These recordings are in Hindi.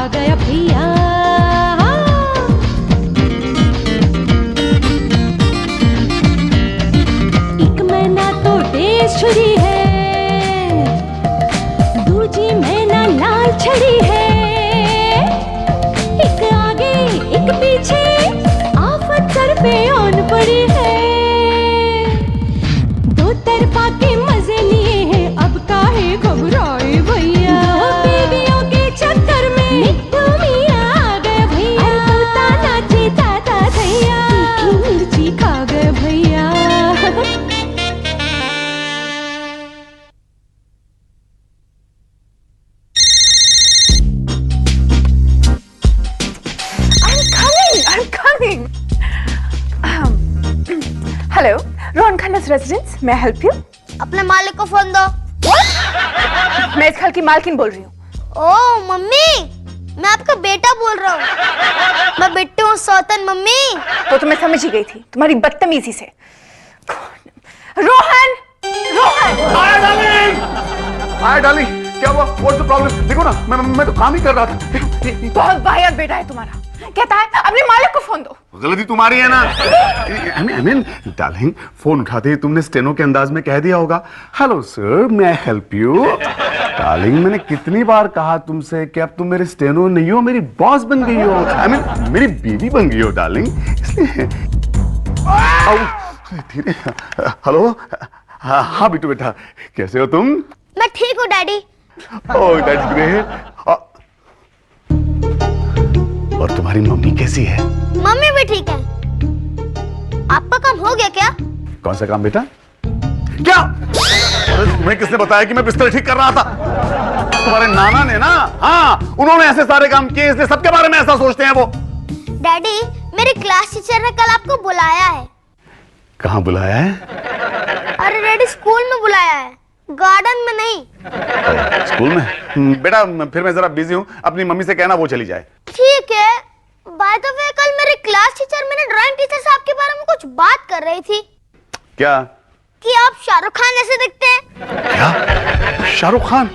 गया भैया। एक महीना तो देश छुरी है, दूजी महीना लाल छड़ी है, एक आगे एक पीछे आफत सर पे आन पड़ी है। दो तरफा के मजे लिए हैं, अब काहे घबराए भैया। दो बीवियों के चक्कर में मिट्टू मियां आ गए भैया। तोता नाचे ताता थैया, तीखी मिर्ची खा गए भैया। I'm coming. Hello, Ron Khanna's residence. May I help you? अपने मालिक को फोन दो। मैं इस घर की मालकिन बोल रही हूँ। ओ मम्मी, मैं आपका बेटा बोल रहा हूँ। मैं बिट्टू हूँ, सौतन मम्मी। वो तो मैं समझ ही गई थी तुम्हारी बदतमीजी से। रोहन, रोहन। हाय डार्लिंग, क्या हुआ? What's the problem? देखो ना, मैं तो काम ही कर रहा था। देखो, बहुत वाहियात बेटा है तुम्हारा। कहता है अपने मालिक को फोन दो। गलती तुम्हारी है ना। I mean, डार्लिंग, फोन उठाते ही तुमने स्टेनो के अंदाज में कह दिया होगा, hello sir, may I help you? Darling, मैंने कितनी बार कहा तुमसे कि अब तुम मेरे स्टेनो नहीं हो, मेरी बॉस बन गई हो। I mean, मेरी बीवी बन गई हो डार्लिंग, इसलिए। धीरे। हेलो, हाँ बिट्टू बेटा, कैसे हो तुम? मैं ठीक हूँ डैडी। Oh, that's great. और तुम्हारी मम्मी कैसी है? मम्मी भी ठीक है। आपका काम हो गया क्या? कौन सा काम बेटा? क्या? अरे तुम्हें किसने बताया कि मैं बिस्तर ठीक कर रहा था? तुम्हारे नाना ने ना। हाँ, उन्होंने ऐसे सारे काम किए, इसलिए सबके बारे में ऐसा सोचते हैं वो। डैडी, मेरी क्लास टीचर ने कल आपको बुलाया है। कहाँ बुलाया है? अरे डैडी, स्कूल में बुलाया है, गार्डन में नहीं। स्कूल में? बेटा फिर मैं जरा बिजी हूँ, अपनी मम्मी से कहना वो चली जाए। ठीक है। बाय द वे, कल मेरे क्लास टीचर मेरे ड्राइंग टीचर साहब के बारे में कुछ बात कर रही थी। क्या? कि आप शाहरुख खान जैसे दिखते हैं। क्या? शाहरुख खान?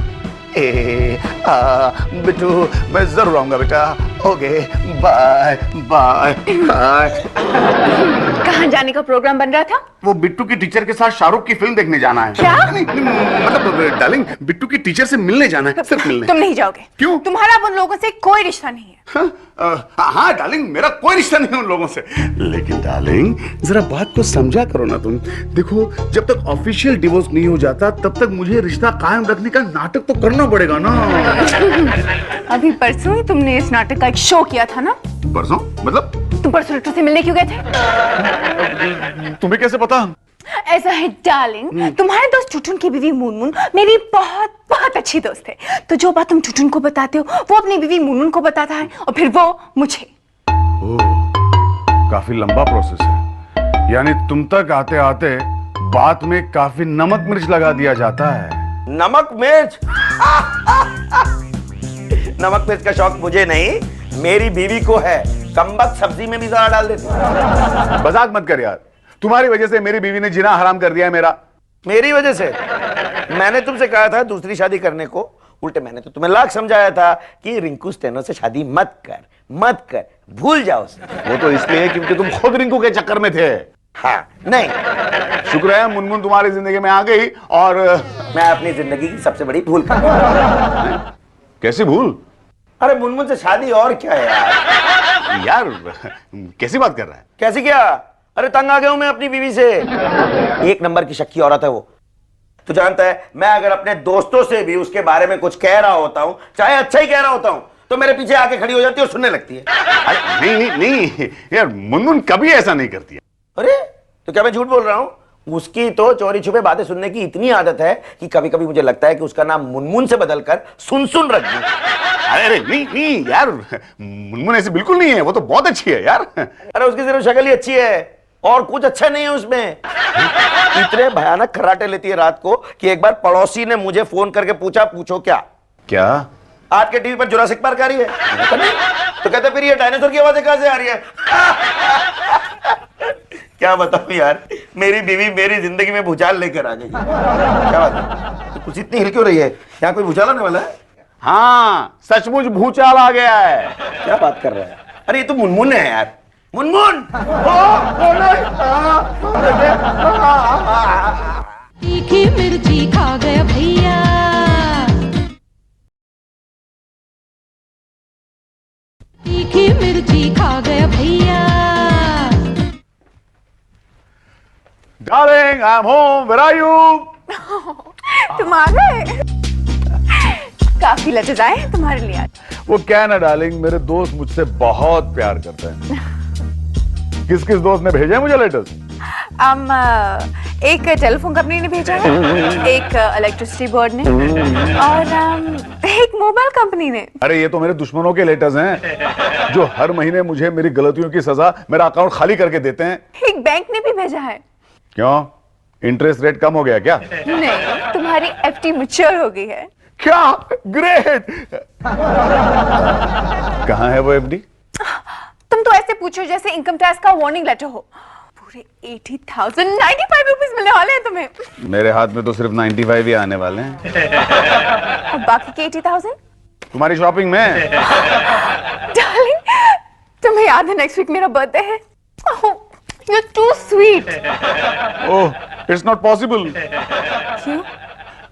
बिट्टू, मैं जरूर आऊंगा बेटा। Okay, bye bye bye. कहाँ जाने का प्रोग्राम बन रहा था? वो बिट्टू की टीचर के साथ शाहरुख की फिल्म देखने जाना है। क्या? नहीं, मतलब डार्लिंग, बिट्टू की टीचर से मिलने जाना है, सिर्फ मिलने। तुम नहीं जाओगे। क्यों? तुम्हारा अब उन लोगों से कोई रिश्ता नहीं है। हाँ डार्लिंग, मेरा कोई रिश्ता नहीं है उन लोगों से। लेकिन डार्लिंग, जरा बात को समझा करो ना तुम। देखो, जब तक ऑफिशियल डिवोर्स नहीं हो जाता, तब तक मुझे रिश्ता कायम रखने का नाटक तो करना पड़ेगा ना। अभी परसों ही तुमने इस नाटक का एक शो किया था ना? परसों? मतलब? तुम परसों बिट्टू से मिलने क्यों गए थे? तुम्हें कैसे पता? ऐसा है डार्लिंग, तुम्हारे दोस्त टुटुन की बीवी मुनमुन मेरी बहुत बहुत अच्छी दोस्त है। तो जो बात तुम टुटुन को बताते हो, वो अपनी बीवी मुनमुन को बताता है, और फिर वो मुझे। काफी लंबा प्रोसेस है, यानी तुम तक आते आते बात में काफी नमक मिर्च लगा दिया जाता है। नमक मिर्च? नमक मिर्च का शौक मुझे नहीं, मेरी बीवी को है। कमबख्त सब्जी में भी जरा डाल देती। मजाक मत कर यार, तुम्हारी वजह से मेरी बीवी ने जीना हराम कर दिया है मेरा। मेरी वजह से? मैंने तुमसे कहा था दूसरी शादी करने को, उल्टे मैंने तो तुम्हें लाख समझाया था कि रिंकू स्टेनो से शादी मत कर, मत कर, भूल जाओ उसे। वो तो इसलिए क्योंकि तुम खुद रिंकू के चक्कर में थे। हाँ, नहीं, शुक्र है मुनमुन तुम्हारी जिंदगी में आ गई और मैं अपनी जिंदगी की सबसे बड़ी भूल कर गया। कैसी भूल? अरे मुनमुन से शादी और क्या है यार? यार कैसी बात कर रहा है? कैसी क्या? अरे तंग आ गया हूं मैं अपनी बीवी से। एक नंबर की शक्की औरत है वो। तू जानता है, मैं अगर अपने दोस्तों से भी उसके बारे में कुछ कह रहा होता हूं, चाहे अच्छा ही कह रहा होता हूं, तो मेरे पीछे आके खड़ी हो जाती है और सुनने लगती है। अरे नहीं नहीं नहीं यार, मुनमुन कभी ऐसा नहीं करती है। अरे तो क्या मैं झूठ बोल रहा हूं? उसकी तो चोरी छुपे बातें सुनने की इतनी आदत है कि कभी कभी मुझे लगता है कि उसका नाम मुनमुन से बदलकर सुन रख दूं। अरे नहीं नहीं यार, मुनमुन ऐसी बिल्कुल नहीं है, वो तो बहुत अच्छी है यार। अरे उसकी सिर्फ शक्ल ही अच्छी है और कुछ अच्छा नहीं है उसमें। इतने भयानक खर्राटे लेती है रात को कि एक बार पड़ोसी ने मुझे फोन करके पूछा, पूछो क्या? क्या? आज के टीवी पर जुरासिक पार्क आ रही है। तो कहते फिर ये डायनासोर की आवाजें कहां से आ रही है? क्या बताऊं यार, मेरी बीवी मेरी जिंदगी में भूचाल लेकर आ गई। क्या बात है, कुछ इतनी हिल क्यों रही है? यहाँ कोई भूचाल आने वाला है? हाँ, सचमुच भूचाल आ गया है। क्या बात कर रहा है? अरे ये तो मुनमुन है यार, मुनमुन। तीखी मिर्ची खा गया भैया, तीखी मिर्ची खा गया भैया। Darling, I'm home. Where are you? तुम्हारे काफी लज्जा है तुम्हारे लिए आज। वो क्या है ना डार्लिंग, मेरे दोस्त मुझसे बहुत प्यार करते हैं। किस किस दोस्त ने भेजा है मुझे लेटर्स? एक टेलीफोन कंपनी ने भेजा है, एक इलेक्ट्रिसिटी बोर्ड ने, और एक मोबाइल कंपनी ने। अरे ये तो मेरे दुश्मनों के लेटर्स हैं, जो हर महीने मुझे मेरी गलतियों की सजा मेरा अकाउंट खाली करके देते हैं। एक बैंक ने भी भेजा है। क्यों? इंटरेस्ट रेट कम हो गया क्या? नहीं, तुम्हारी एफडी मैच्योर हो गई है। क्या? ग्रेट। कहाँ है वो एफडी? तुम तो ऐसे पूछो जैसे इनकम टैक्स का वार्निंग लेटर हो। पूरे 80,000 95 रुपीस मिलने वाले हैं तुम्हें। मेरे हाथ में तो सिर्फ 95 ही आने वाले हैं। और बाकी के 80,000 तुम्हारी शॉपिंग में। डार्लिंग, तुम्हें याद है नेक्स्ट वीक मेरा बर्थडे है? You're too sweet. Oh, it's not possible. क्यों?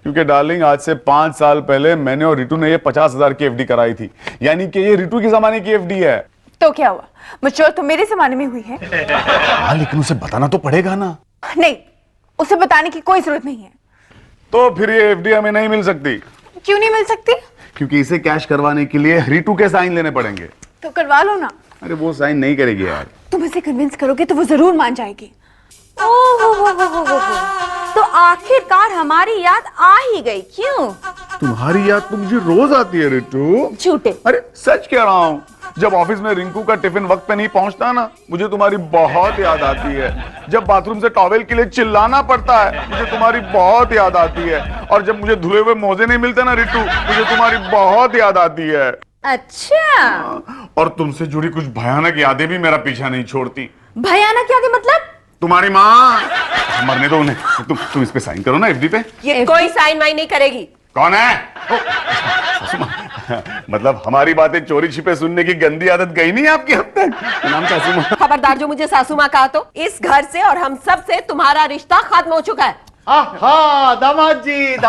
क्योंकि डार्लिंग आज से 5 साल पहले मैंने और रितु ने ये 50,000 की एफडी कराई थी, यानी कि ये रितु के जमाने की एफडी है। तो क्या हुआ? मैच्योर तो मेरे जमाने में हुई है। हाँ, लेकिन उसे बताना तो पड़ेगा ना। नहीं, उसे बताने की कोई जरूरत नहीं है। तो फिर ये एफडी हमें नहीं मिल सकती। क्यों नहीं मिल सकती? क्योंकि इसे कैश करवाने के लिए रितु के साइन लेने पड़ेंगे। तो करवा लो ना। अरे वो साइन नहीं करेगी यार। तुम इसे कन्विंस करोगे तो वो जरूर मान जाएगी। तो आखिरकार हमारी याद आ ही गई। क्यों? तुम्हारी याद तो मुझे रोज आती है रितु। झूठे। अरे सच कह रहा हूँ, जब ऑफिस में रिंकू का टिफिन वक्त पे नहीं पहुंचता ना, मुझे तुम्हारी बहुत याद आती है। जब बाथरूम से टॉवेल के लिए चिल्लाना पड़ता है, मुझे तुम्हारी बहुत याद आती है। और जब मुझे धुले हुए मोजे नहीं मिलते ना रितु, मुझे तुम्हारी बहुत याद आती है। अच्छा, और तुमसे जुड़ी कुछ भयानक यादें भी मेरा पीछा नहीं छोड़ती। भयानक यादें मतलब? तुम्हारी माँ। मरने दो उन्हें। तुम इस पे साइन करो ना एफडी पे। ये कोई साइन वाइन नहीं करेगी। कौन है? सासू माँ। मतलब हमारी बातें चोरी छिपे सुनने की गंदी आदत गई नहीं आपकी अब तक? नाम सासू माँ। खबरदार जो मुझे सासू माँ कहा तो इस घर से और हम सब से तुम्हारा रिश्ता खत्म हो चुका है। हाँ, दामाद जी कब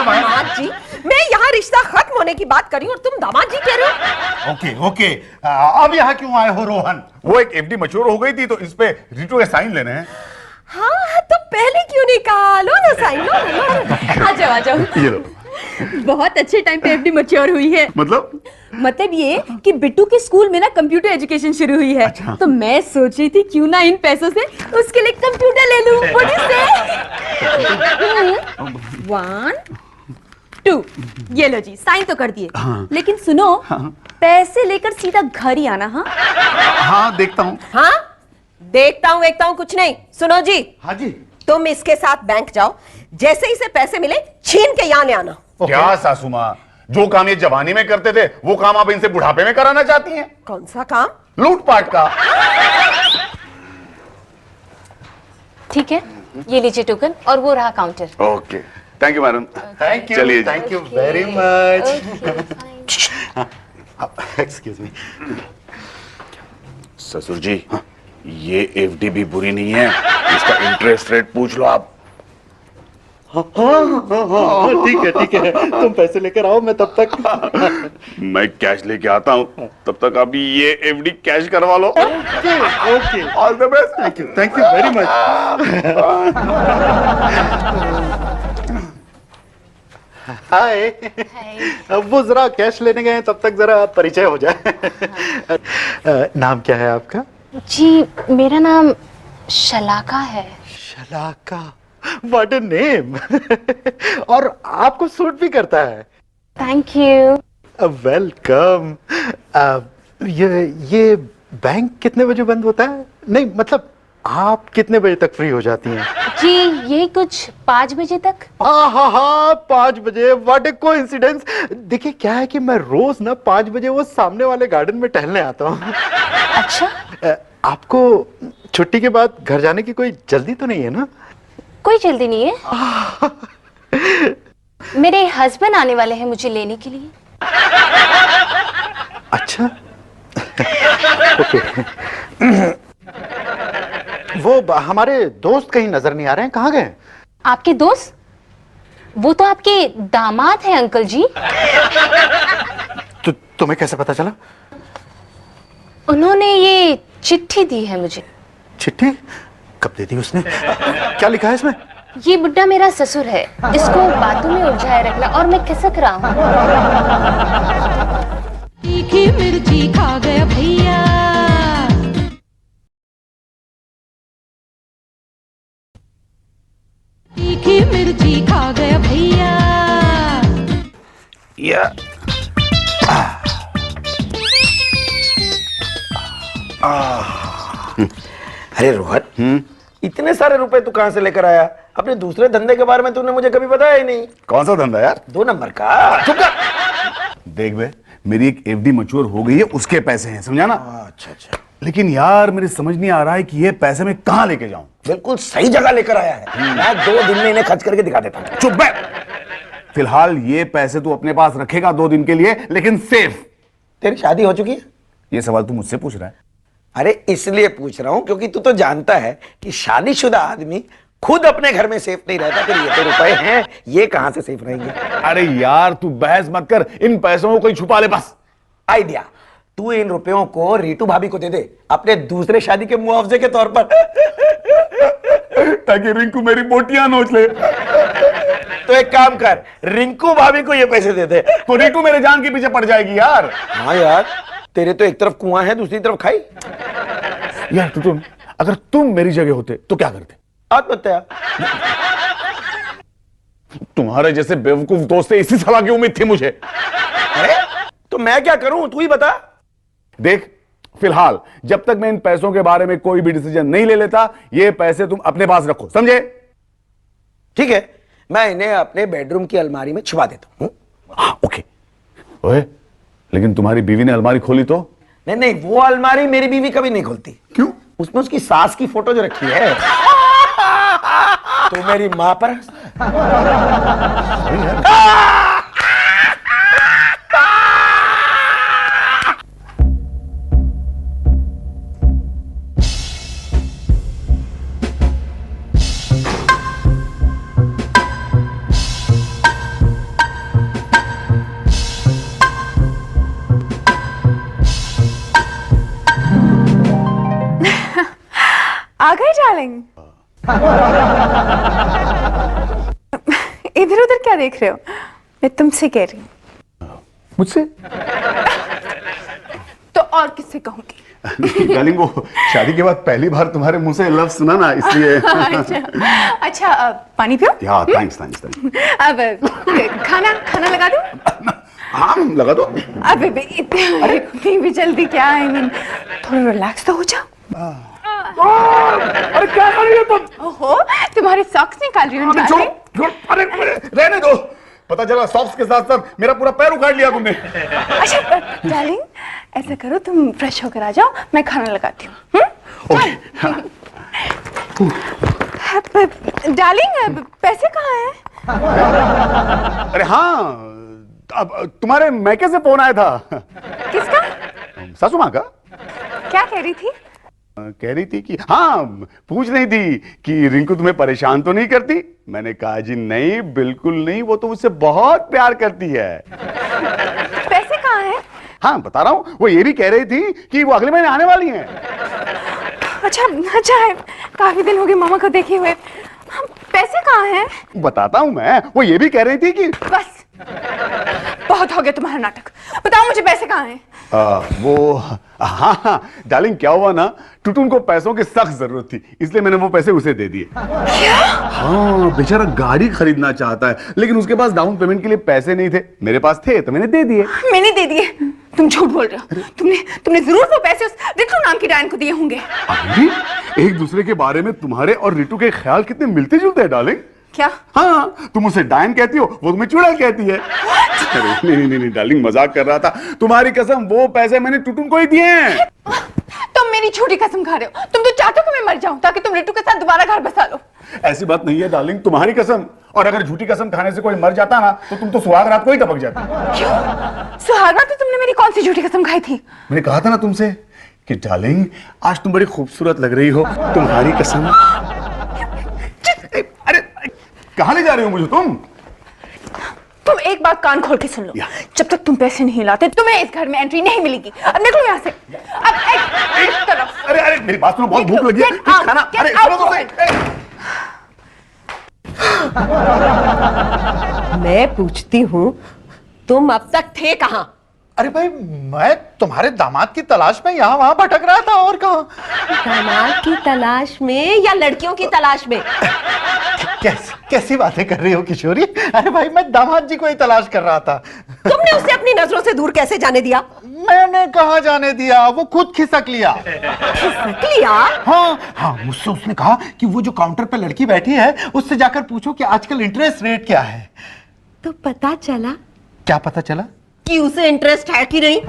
आए? दामाद जी? मैं यहाँ रिश्ता खत्म होने की बात कर रही हूँ और तुम दामाद जी कह रहे हो? ओके, अब यहाँ क्यों आए हो रोहन? वो एक एफडी मैच्योर हो गई थी, तो इस पे रितु के साइन लेने हैं। हाँ, तो पहले क्यों नहीं कहा? लो ना साइन, लो। आ जाओ आ जाओ। ये लो। बहुत अच्छे टाइम पे एफडी मैच्योर हुई है। मतलब ये कि बिट्टू के स्कूल में ना कंप्यूटर एजुकेशन शुरू हुई है। अच्छा। तो मैं सोच रही थी क्यों ना इन पैसों से उसके लिए कंप्यूटर ले लूं। What do you say? 1 2 ये लो जी, साइन तो कर दिए। हाँ। लेकिन सुनो, पैसे लेकर सीधा घर ही आना। हाँ, हाँ, देखता हूँ। हाँ, देखता हूँ कुछ नहीं। सुनो जी। हाँ जी। तुम इसके साथ बैंक जाओ, जैसे इसे पैसे मिले छीन के यहाँ ले आना। क्या सासू माँ, जो काम ये जवानी में करते थे वो काम आप इनसे बुढ़ापे में कराना चाहती हैं? कौन सा काम? लूटपाट का। ठीक है, ये लीजिए टोकन और वो रहा counter. Okay, thank you madam. चलिए, thank you very much. Excuse me. ससुर जी, ये एफडी भी बुरी नहीं है, इसका इंटरेस्ट रेट पूछ लो आप। हाँ, ठीक है, तुम पैसे लेकर आओ, मैं तब तक मैं कैश लेके आता हूँ, तब तक आप ये एफडी कैश करवा लो। Okay, all the best. Thank you very much. Hi. अब वो जरा कैश लेने गए हैं, तब तक जरा परिचय हो जाए। नाम क्या है आपका? जी, मेरा नाम शलाका है। शलाका, व्हाट अ नेम। और आपको सूट भी करता है। Thank you. वेलकम। ये बैंक कितने बजे बंद होता है? नहीं मतलब आप कितने बजे तक फ्री हो जाती हैं? जी, ये कुछ 5 बजे तक। हाँ, 5 बजे। What A coincidence. देखिए क्या है कि मैं रोज ना 5 बजे वो सामने वाले गार्डन में टहलने आता हूँ। अच्छा, आपको छुट्टी के बाद घर जाने की कोई जल्दी तो नहीं है ना? कोई जल्दी नहीं है। मेरे हस्बैंड आने वाले हैं मुझे लेने के लिए। अच्छा। ओके। वो हमारे दोस्त कहीं नजर नहीं आ रहे हैं, कहाँ गए? आपके दोस्त? वो तो आपके दामाद हैं अंकल जी। तुम्हें कैसे पता चला? उन्होंने ये चिट्ठी दी है मुझे। चिट्ठी? कब दे दी उसने? क्या लिखा है इसमें? ये बुड्ढा मेरा ससुर है, इसको बातों में उलझाए रखना और मैं खिसक रहा हूँ। तीखी मिर्ची खा गया भैया। तीखी मिर्ची खा गया भैया। या अरे रोहन, इतने सारे रुपए तू कहां से लेकर आया? अपने दूसरे धंधे के बारे में तूने मुझे कभी बताया ही नहीं। कौन सा धंधा यार? 2 नंबर का। चुप कर। देख बे, मेरी एक एफडी मैच्योर हो गई है, उसके पैसे हैं, समझा ना? अच्छा अच्छा, लेकिन यार मेरे समझ नहीं आ रहा है कि ये पैसे मैं कहाँ लेके जाऊं। बिल्कुल सही जगह लेकर आया है। मैं 2 दिन में इन्हें खर्च करके दिखा देता हूँ। चुप बे। फिलहाल ये पैसे तू अपने पास रखेगा 2 दिन के लिए, लेकिन सेफ। तेरी शादी हो चुकी है? ये सवाल तू मुझसे पूछ रहा है? अरे इसलिए पूछ रहा हूं क्योंकि तू तो जानता है कि शादीशुदा आदमी खुद अपने घर में सेफ नहीं रहता। फिर ये तो रुपए हैं, ये कहां से सेफ रहेंगे? अरे यार तू बहस मत कर, इन पैसों को कोई छुपा ले बस। आइडिया, तू इन रुपयों को रीटू भाभी को दे दे अपने दूसरे शादी के मुआवजे के तौर पर, ताकि रिंकू मेरी बोटियां नोच ले। तो एक काम कर, रिंकू भाभी को ये पैसे दे दे, तो रिंकू मेरे जान के पीछे पड़ जाएगी यार। हाँ यार, तेरे तो एक तरफ कुआं है, दूसरी तरफ खाई। यार टुटुन, अगर तुम मेरी जगह होते तो क्या करते? आत्महत्या। तुम्हारे जैसे बेवकूफ दोस्त से इसी सलाह की उम्मीद थी मुझे। अरे तो मैं क्या करूं, तू ही बता। देख, फिलहाल जब तक मैं इन पैसों के बारे में कोई भी डिसीजन नहीं ले लेता, ये पैसे तुम अपने पास रखो, समझे? ठीक है, मैं इन्हें अपने बेडरूम की अलमारी में छुपा देता हूं। ओके। ओए, लेकिन तुम्हारी बीवी ने अलमारी खोली तो? नहीं नहीं, वो अलमारी मेरी बीवी कभी नहीं खोलती। क्यों? उसमें उसकी सास की फोटो जो रखी है। तो मेरी मां पर आ गए डार्लिंग? इधर उधर क्या देख रहे हो? मैं तुमसे कह रही हूँ। मुझसे? तो और किससे कहूंगी? डार्लिंग, वो शादी के बाद पहली बार तुम्हारे मुंह से लफ्ज सुना ना, इसलिए। अच्छा, पानी पियो? या थैंक्स थैंक्स थैंक्स। अब खाना लगा दूं? हाँ लगा दो। अबे इतनी भी जल्दी क्या? आई मीन थोड़ा रिलैक्स तो हो जाओ। अरे क्या कर रही हो तुम? ओहो, तुम्हारे सॉक्स निकाल रही हूँ। अरे रहने दो। पता चला सॉक्स के साथ साथ मेरा पूरा पैर उखाड़ लिया तुमने। अच्छा डार्लिंग, ऐसा करो, तुम फ्रेश होकर आ जाओ, मैं खाना लगाती हूँ। डार्लिंग, पैसे कहाँ हैं? अरे हाँ, अब तुम्हारे मैके से फोन आया था। किसका? सासू माँ का। क्या कह रही थी? कह रही थी कि हाँ, पूछ रही थी कि रिंकू तुम्हें परेशान तो नहीं करती। मैंने कहा जी नहीं, बिल्कुल नहीं, वो तो मुझसे बहुत प्यार करती है। पैसे कहाँ हैं? हाँ बता रहा हूँ, वो ये भी कह रही थी कि वो अगले महीने आने वाली हैं। अच्छा है, काफी दिन हो गए मामा को देखे हुए। पैसे कहाँ हैं? बताता हूँ मैं। वो ये भी कह रही थी कि बस बहुत हो गया तुम्हारा नाटक, बताओ मुझे पैसे कहाँ हैं? हाँ डार्लिंग, क्या हुआ ना, टुटुन को पैसों की सख्त जरूरत थी, इसलिए मैंने वो पैसे उसे दे दिए। क्या? हाँ, बेचारा गाड़ी खरीदना चाहता है, लेकिन उसके पास डाउन पेमेंट के लिए पैसे नहीं थे। मेरे पास थे तो मैंने दे दिए। मैंने दे दिए? तुम झूठ बोल रहे हो। तुमने जरूर वो पैसे उस रितु नाम की डायन को दिए होंगे। अरे, एक दूसरे के बारे में तुम्हारे और रितु के ख्याल कितने मिलते जुलते हैं डार्लिंग। क्या? हाँ, तुम उसे डायन कहती हो, वो तुम्हें चुड़ैल कहती है। अरे नहीं डार्लिंग, मजाक कर रहा था। तुम्हारी कसम, वो पैसे मैंने टुटुन को ही दिए हैं। तुम मेरी छोटी कसम खा रहे हो। तुम तो चाहते हो कि मैं मर जाऊं ताकि तुम रितु के साथ दोबारा घर बसा लो। ऐसी बात नहीं है डार्लिंग, तुम्हारी कसम। और अगर झूठी कसम खाने से कोई मर जाता ना तो तुम तो सुहाग रात को ही टपक जाती। क्यों? सुहाग रात में तुमने मेरी कौन सी झूठी कसम खाई थी? मैंने कहा था ना तुमसे कि डार्लिंग आज तुम बड़ी खूबसूरत लग रही हो, तुम्हारी कसम। अरे कहां ले जा रही हो मुझे तुम? तुम एक बात कान खोल के सुन लो, जब तक तुम पैसे नहीं लाते तुम्हें इस घर में एंट्री नहीं मिलेगी। अब निकलो यहाँ से। अब एक तरफ। अरे अरे मेरी बात सुनो, बहुत भूख लगी है, कुछ खाना। अरे सुनो तो सही। मैं पूछती हूँ, तुम अब तक थे कहाँ? अरे भाई मैं तुम्हारे दामाद की तलाश में यहाँ वहां भटक रहा था, और कहाँ। दामाद की तलाश में या लड़कियों की तलाश में? कैसी बातें कर रही हो किशोरी? अरे भाई मैं दामाद जी को ही तलाश कर रहा था। तुमने उसे अपनी नजरों से दूर कैसे जाने दिया? मैंने कहा जाने दिया, वो खुद खिसक लिया। खिसक लिया? हाँ हाँ, मुझसे उसने कहा कि वो जो काउंटर पे लड़की बैठी है उससे जाकर पूछो कि आजकल इंटरेस्ट रेट क्या है। तो पता चला? क्या पता चला? कि उसे इंटरेस्ट है कि नहीं।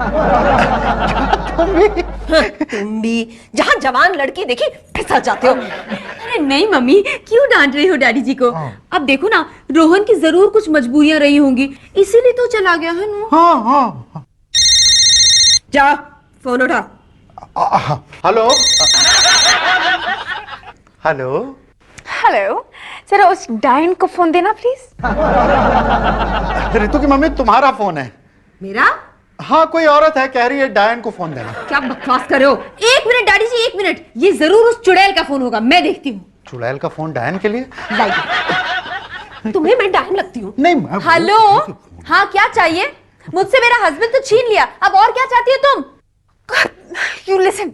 तुम भी जहां जवान लड़की देखी फिसल जाते हो। अरे नहीं मम्मी, क्यों डांट रही हो डैडी जी को? अब देखो ना, रोहन की जरूर कुछ मजबूरियां रही होंगी, इसीलिए तो चला गया है ना। हाँ हाँ। जा फोन उठा। हेलो हेलो हेलो, जरा उस डायन को फोन देना प्लीज। रितु की मम्मी, तुम्हारा फोन है। मेरा? हाँ, कोई औरत है, कह रही है डायन को फोन देना। क्या बकवास कर रहे हो? एक मिनट डैडी जी, एक मिनट, ये जरूर उस चुड़ैल का फोन होगा, मैं देखती हूँ। चुड़ैल का फोन डायन के लिए? तुम्हें मैं डायन लगती हूँ? नहीं। हेलो, हाँ क्या चाहिए? मुझसे मेरा हस्बैंड तो छीन लिया, अब और क्या चाहती हो तुम? यू लिसन,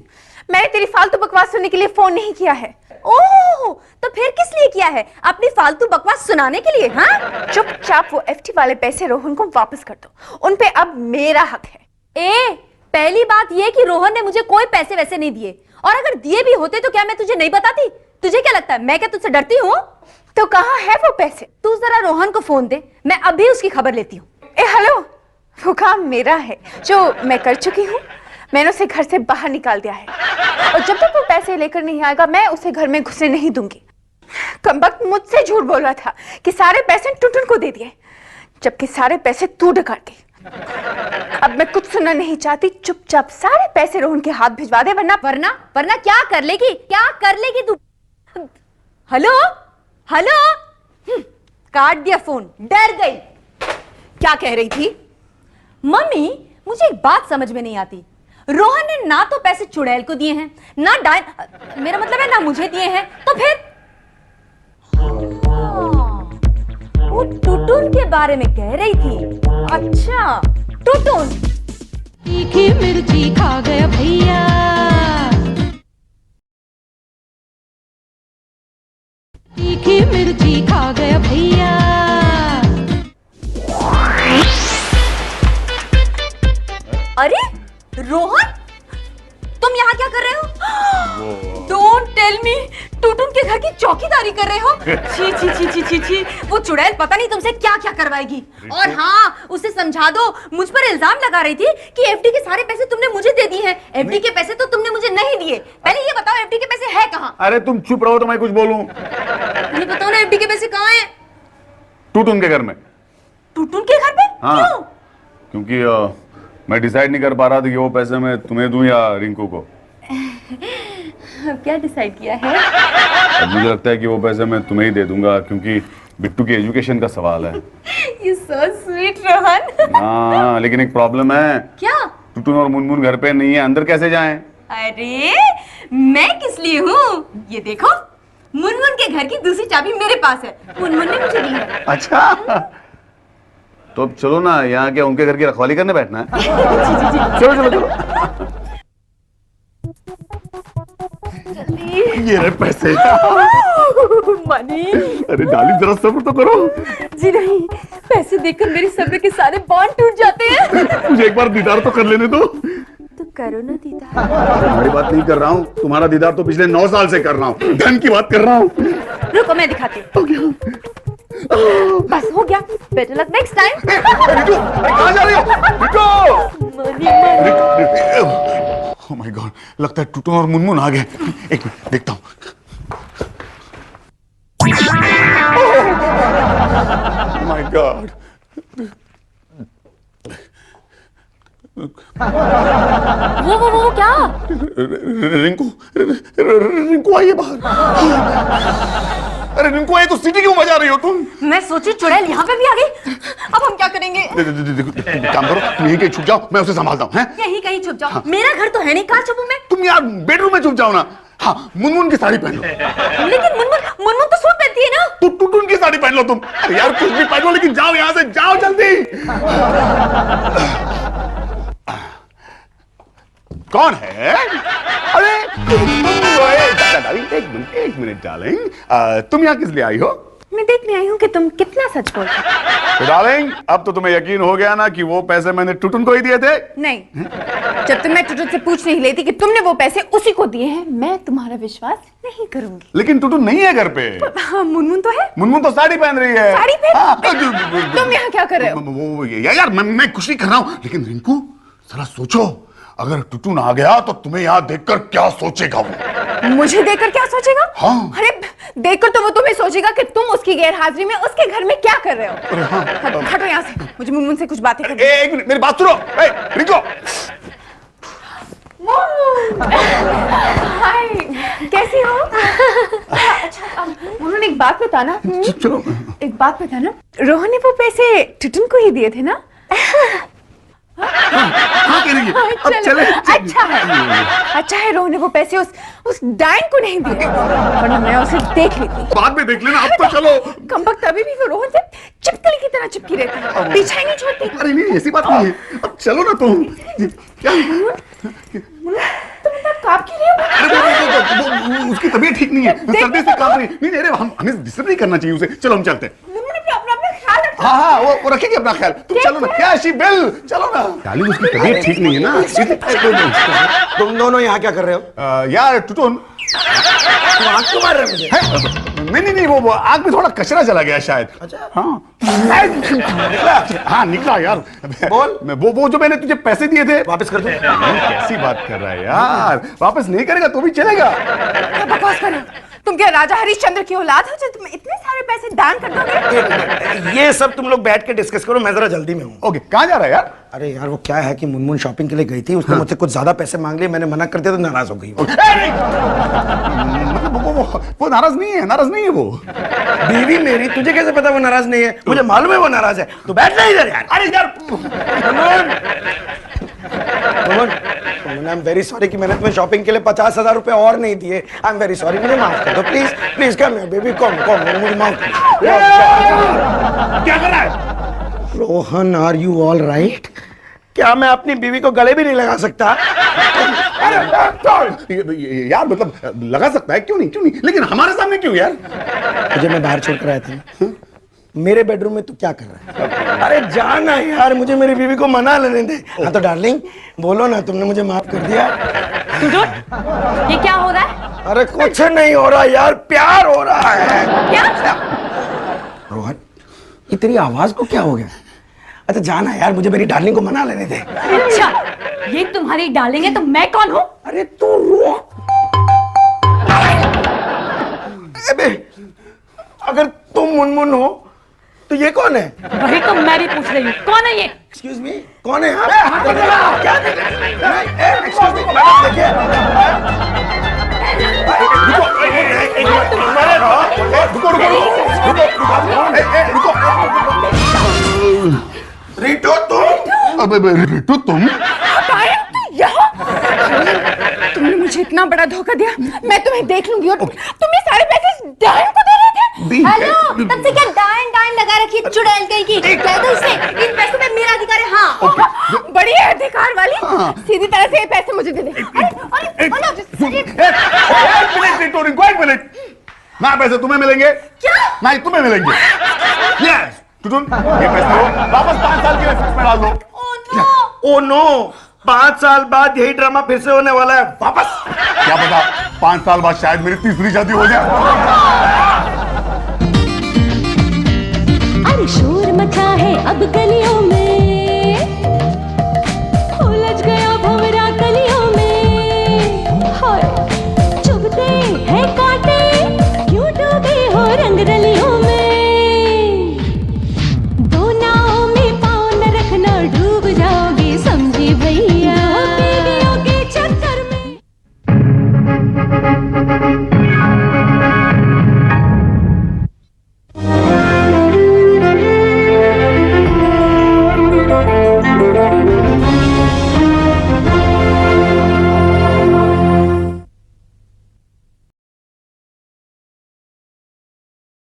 मैंने तेरी फालतू बकवास सुनने के लिए फोन नहीं किया है। ओह, तो फिर किस लिए किया है? अपनी फालतू बकवास सुनाने के लिए? हाँ, चुपचाप वो एफटी वाले पैसे रोहन को वापस कर दो, उन पे अब मेरा हक है। ए, पहली बात ये कि रोहन ने मुझे कोई पैसे वैसे नहीं दिए, और अगर दिए भी होते तो क्या मैं तुझे नहीं बताती? तुझे क्या लगता है मैं क्या तुझसे डरती हूँ? तो कहाँ है वो पैसे? तू जरा रोहन को फोन दे, मैं अभी उसकी खबर लेती हूँ। ए हेलो, वो काम मेरा है जो मैं कर चुकी हूँ। मैंने उसे घर से बाहर निकाल दिया है, और जब तक वो पैसे लेकर नहीं आएगा मैं उसे घर में घुसने नहीं दूंगी। कमबख्त मुझसे झूठ बोल रहा था कि सारे पैसे टुटुन को दे दिए, जबकि सारे पैसे तू डकाती। अब मैं कुछ सुनना नहीं चाहती, चुपचाप सारे पैसे रोहन के हाथ भिजवा दे, वरना वरना क्या कर लेगी? क्या कर लेगी तू? हेलो हेलो, काट दिया फोन, डर गई। क्या कह रही थी? मम्मी, मुझे एक बात समझ में नहीं आती, रोहन ने ना तो पैसे चुड़ैल को दिए हैं, ना डायन, मेरा मतलब है ना मुझे दिए हैं, तो फिर वो टुटुन के बारे में कह रही थी। अच्छा, टुटुन। तीखी मिर्ची खा गया भैया, तीखी मिर्ची खा गया भैया। अरे रोहन, तुम यहाँ क्या कर रहे हो? डोंट टेल मी, टुटुन के घर की चौकीदारी कर रहे हो? छी छी छी छी छी छी, वो चुड़ैल पता नहीं तुमसे क्या क्या करवाएगी। और हाँ, उसे समझा दो, मुझ पर इल्जाम लगा रही थी कि एफडी के सारे पैसे तुमने मुझे दे दिए हैं। एफडी के पैसे तो तुमने मुझे नहीं दिए। पहले ये बताओ एफडी के पैसे है कहाँ? अरे तुम चुप रहो तो मैं कुछ बोलूं। ये बताओ ना, एफडी के पैसे कहाँ हैं? टुटुन के घर में। टुटुन के घर पे? हाँ। क्यों? क्योंकि मैं डिसाइड नहीं कर पा रहा था कि वो पैसे मैं तुम्हें दूं या रिंकू को। क्या डिसाइड किया है? अब मुझे लगता है कि वो पैसे मैं तुम्हें ही दे दूंगा, क्योंकि बिट्टू की एजुकेशन का सवाल है। You so sweet, Rohan. हाँ, लेकिन एक प्रॉब्लम है। क्या? टुटुन और मुनमुन घर पे नहीं है, अंदर कैसे जाएं? अरे मैं किस लिए हूँ? ये देखो, मुनमुन के घर की दूसरी चाबी मेरे पास है, मुनमुन ने मुझे दी है। अच्छा, तो अब चलो ना, यहाँ क्या उनके घर की रखवाली करने बैठना है? चलो चलो चलो। ये रहे पैसे। मनी। अरे डार्लिंग जरा सब्र तो करो। जी नहीं, पैसे देखकर मेरी सब्र के सारे बॉन्ड टूट जाते हैं। मुझे एक बार दीदार तो कर लेने दो। तो करो ना दीदार। तुम्हारी बात नहीं कर रहा हूँ, तुम्हारा दीदार तो पिछले 9 साल से कर रहा हूँ। धन की बात कर रहा हूँ। रुको मैं दिखाती हूँ। बस हो गया, better luck next time. Ritu, अरे कहाँ जा रही हो? रितु! ओह माय गॉड, लगता है टुटुन और मुनमुन आ गए। एक मिनट देखता हूँ। गॉड। वो क्या? रिंकू आइए बाहर। अरे रिंकू आई तो सीटी क्यों बजा रही हो तुम? मैं सोची चुड़ैल यहाँ पे भी आ गई। अब हम क्या करेंगे? काम करो, तुम यहीं कहीं छुप जाओ, मैं उसे संभालता हूँ। यहीं कहीं छुप जाओ। मेरा घर तो है नहीं, कहाँ छुपूं मैं? तुम यार बेडरूम में छुप जाओ ना। हाँ, मुनमुन की साड़ी पहन लो। लेकिन मुनमुन तो सूट पहनती है ना। तो टुटुन की साड़ी पहन लो तुम। अरे यार कुछ भी पहन लो, लेकिन जाओ यहाँ से, जाओ जल्दी। कौन है? अरे एक मिनट डार्लिंग, तुम यहाँ किस लिए आई हो? मैं देखने आई हूँ कि तुम कितना सच बोलते हो। तो डार्लिंग, अब तो तुम्हें यकीन हो गया ना कि वो पैसे मैंने टुटुन को ही दिए थे? नहीं, जब तक मैं टुटुन से पूछ नहीं लेती कि तुमने वो पैसे उसी को दिए हैं, मैं तुम्हारा विश्वास नहीं करूंगी। लेकिन टुटुन नहीं है घर पे। हाँ, मुनमुन तो है। मुनमुन तो साड़ी पहन रही है। साड़ी पहन? हाँ, तुम यहाँ क्या कर रहे हो? वो यार मैं कुछ नहीं कर रहा हूँ, लेकिन रिंकू जरा सोचो, अगर टुटुन आ गया तो तुम्हें यहाँ देखकर क्या सोचेगा वो? मुझे देखकर क्या सोचेगा? हाँ। अरे देखकर तो वो तुम्हें सोचेगा कि तुम उसकी गैरहाजिरी में उसके घर में क्या कर रहे हो। अरे हाँ। हटो यहाँ से, मुझे मुनमुन से कुछ बातें करनी। एक मिनट, मेरी बात सुनो। रिंकू, हाय, कैसी हो? अच्छा, मुनमुन एक बात बताना। चलो। एक बात बताना, रोहन ने वो पैसे टुटुन को ही दिए थे ना? हाँ करेंगे। अब चले। अच्छा है रोहन ने वो पैसे उस डायन को नहीं दिए, वरना मैं उसे देख लेती। बाद में देख लेना, अब तो चलो। कमबख्त अभी भी वो रोहन से चिपकली की तरह चिपकी रहती है, पीछे ही नहीं छोड़ती। अरे नहीं, ऐसी बात नहीं है, अब चलो ना तुम। क्या? तुम इतना कांप क्यों रही हो? अरे वो उसकी तबीयत ठीक नहीं है, सर्दी से कांप रही है। नहीं अरे हमें डिस्टर्ब नहीं करना चाहिए उसे। चलो हम चलते हैं। अपना ख्याल रखो। हाँ, वो रखेगी अपना ख्याल। तुम चलो ना। क्या शीबेल, चलो ना। डार्लिंग उसकी तबीयत ठीक नहीं है ना। तुम दोनों यहाँ क्या कर रहे हो? यार टुटुन, तुम आंख क्यों मार रहे हो मुझे? नहीं, वो आग में थोड़ा कचरा चला गया शायद। अच्छा। हाँ निकला। हाँ निकला यार। बोल। वो जो मैंने तुझे पैसे दिए थे वापस कर दो। कैसी बात कर रहा है यार? वापस नहीं करेगा तो भी चलेगा। क्या बकवास कर रहे हो? तुम क्या राजा हरिश्चंद्र की औलाद हो जो तुम इतने सारे पैसे दान कर दोगे? ये सब तुम लोग बैठ के डिस्कस करो, मैं जरा जल्दी में हूँ। ओके, कहाँ जा रहा है यार? अरे यार वो क्या है कि मुनमुन शॉपिंग के लिए गई थी, उसने मुझसे कुछ ज्यादा पैसे मांग लिए, मैंने मना कर दिया तो नाराज हो गई। मतलब वो नाराज नहीं है वो। बीवी मेरी, तुझे कैसे पता वो नाराज नहीं है? मुझे मालूम है वो नाराज है। तो बैठ जा इधर यार। अरे यार आई एम वेरी सॉरी कि मैंने तुम्हें शॉपिंग के लिए 50,000 रुपए और नहीं दिए। आई एम वेरी सॉरी, मुझे माफ कर दो please. Please come here baby, come मुझे माफ कर दो। क्या कर रहा है? Rohan, are you all right? क्या मैं अपनी बीवी को गले भी नहीं लगा सकता? यार मतलब लगा सकता है, क्यों नहीं, लेकिन हमारे सामने क्यों यार? तुझे मैं बाहर छोड़कर आया था ना, मेरे बेडरूम में तू क्या कर रहा है? अरे जाना यार, मुझे मेरी बीवी को मना लेने दे। हाँ तो डार्लिंग बोलो ना, तुमने मुझे माफ कर दिया। ये क्या हो रहा है? अरे कुछ नहीं हो रहा यार, प्यार हो रहा है। क्या? रोहन, ये तेरी आवाज को क्या हो गया? अच्छा जाना यार, मुझे मेरी डार्लिंग को मना लेने दे। अच्छा, ये तुम्हारी डार्लिंग है तो मैं कौन हूँ? अरे तू रो। अबे, अगर तुम मुनमुन हो तो ये कौन है? वही तो मैं भी पूछ रही हूँ, कौन है ये? एक्सक्यूज मी, कौन है आप? क्या एक्सक्यूज मी, देखिए। रिटो तुम तुमने मुझे इतना बड़ा धोखा दिया, मैं तुम्हें देख लूंगी। और तुम ये सारे पैसे डायन को दे रहे थे? हेलो, तब से क्या डायन लगा रखी है चुड़ैल कहीं की? कह दो इसे, इन पैसों में मेरा अधिकार है। हाँ बड़ी है अधिकार वाली, सीधी तरह से ये पैसे मुझे दे दे। एक मिनट, ना पैसे तुम्हें मिलेंगे। क्या? नहीं तुम्हें मिलेंगे। यस टुटुन, ये पैसे लो, वापस 5 साल के लिए फिक्स में डाल दो। ओ नो, 5 साल बाद यही ड्रामा फिर से होने वाला है। वापस क्या पता 5 साल बाद शायद मेरी तीसरी शादी हो जाए। अरे शोर मचा है अब गलियों में,